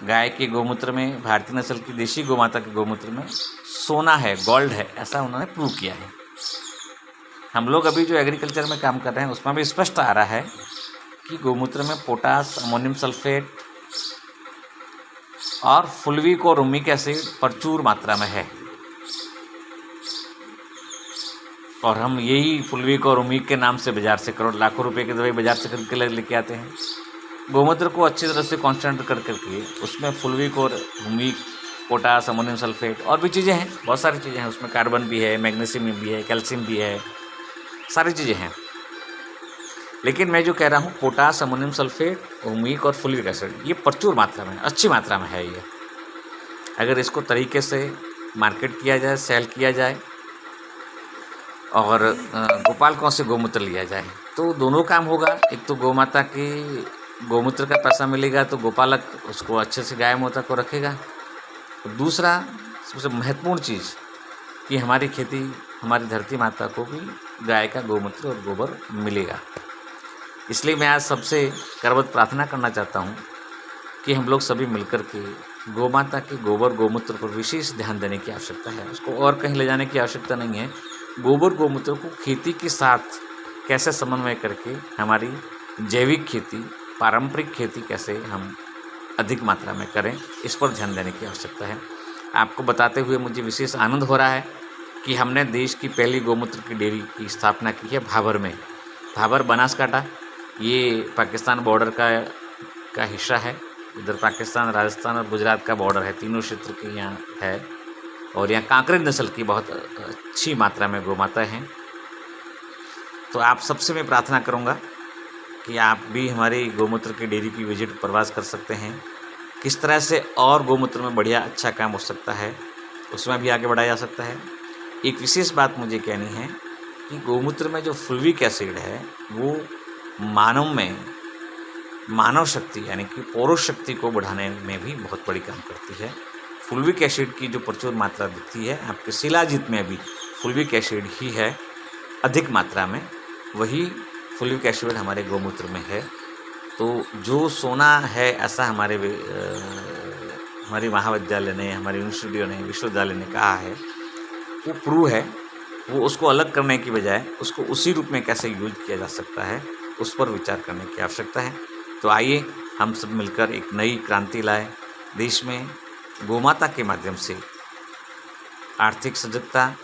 गाय के गोमूत्र में, भारतीय नस्ल की देशी गोमाता के गोमूत्र में सोना है, गोल्ड है, ऐसा उन्होंने प्रूव किया है। हम लोग अभी जो एग्रीकल्चर में काम कर रहे हैं उसमें भी स्पष्ट आ रहा है कि गोमूत्र में पोटास, अमोनियम सल्फेट और फुल्विक और रूमिक एसिड प्रचुर मात्रा में है। और हम यही फुल्विक और रूमिक के नाम से बाज़ार से करोड़ लाखों रुपए की दवाई बाज़ार से खरीद के लेके आते हैं। गोमूत्र को अच्छी तरह से कॉन्सेंट्रेट करके उसमें फुल्विक और रूमिक, पोटास, अमोनियम सल्फेट और भी चीज़ें हैं, बहुत सारी चीज़ें हैं उसमें। कार्बन भी है, मैग्नीशियम भी है, कैल्शियम भी है, सारी चीज़ें हैं। लेकिन मैं जो कह रहा हूँ पोटास, अमोनियम सल्फेट, रूमिक और फुल्विक एसिड ये प्रचुर मात्रा में, अच्छी मात्रा में है। ये अगर इसको तरीके से मार्केट किया जाए, सेल किया जाए और गोपालकों से गोमूत्र लिया जाए तो दोनों काम होगा। एक तो गौमाता की गोमूत्र का पैसा मिलेगा तो गोपालक उसको अच्छे से गाय माता को रखेगा। और दूसरा सबसे महत्वपूर्ण चीज़ कि हमारी खेती, हमारी धरती माता को भी गाय का गोमूत्र और गोबर मिलेगा। इसलिए मैं आज सबसे करबद्ध प्रार्थना करना चाहता हूँ कि हम लोग सभी मिलकर के गोमाता के गोबर गोमूत्र पर विशेष ध्यान देने की आवश्यकता है। उसको और कहीं ले जाने की आवश्यकता नहीं है। गोबर गोमूत्र को खेती के साथ कैसे समन्वय करके हमारी जैविक खेती, पारंपरिक खेती कैसे हम अधिक मात्रा में करें, इस पर ध्यान देने की आवश्यकता है। आपको बताते हुए मुझे विशेष आनंद हो रहा है कि हमने देश की पहली गोमूत्र की डेयरी की स्थापना की है भाबर में। भाबर बनासकांठा, ये पाकिस्तान बॉर्डर का हिस्सा है। इधर पाकिस्तान, राजस्थान और गुजरात का बॉर्डर है, तीनों क्षेत्र के यहाँ है। और यहाँ कांकरेज नस्ल की बहुत अच्छी मात्रा में गोमाता हैं। तो आप सबसे मैं प्रार्थना करूँगा कि आप भी हमारी गोमूत्र की डेयरी की विजिट प्रवास कर सकते हैं। किस तरह से और गोमूत्र में बढ़िया अच्छा काम हो सकता है, उसमें भी आगे बढ़ाया जा सकता है। एक विशेष बात मुझे कहनी है कि गोमूत्र में जो फुल्विक एसिड है वो मानव शक्ति यानी कि पौरुष शक्ति को बढ़ाने में भी बहुत बड़ी काम करती है। फुल्विक एसिड की जो प्रचुर मात्रा दिखती है, आपके शिलाजीत में भी फुल्विक एसिड ही है अधिक मात्रा में, वही फुल्विक एसिड हमारे गोमूत्र में है। तो जो सोना है ऐसा हमारे महाविद्यालय ने, हमारे यूनिवर्सिटियों ने, विश्वविद्यालय ने कहा है, वो प्रूव है। वो उसको अलग करने की बजाय उसको उसी रूप में कैसे यूज किया जा सकता है, उस पर विचार करने की आवश्यकता है। तो आइए हम सब मिलकर एक नई क्रांति लाएं। देश में गोमाता के माध्यम से आर्थिक सजगता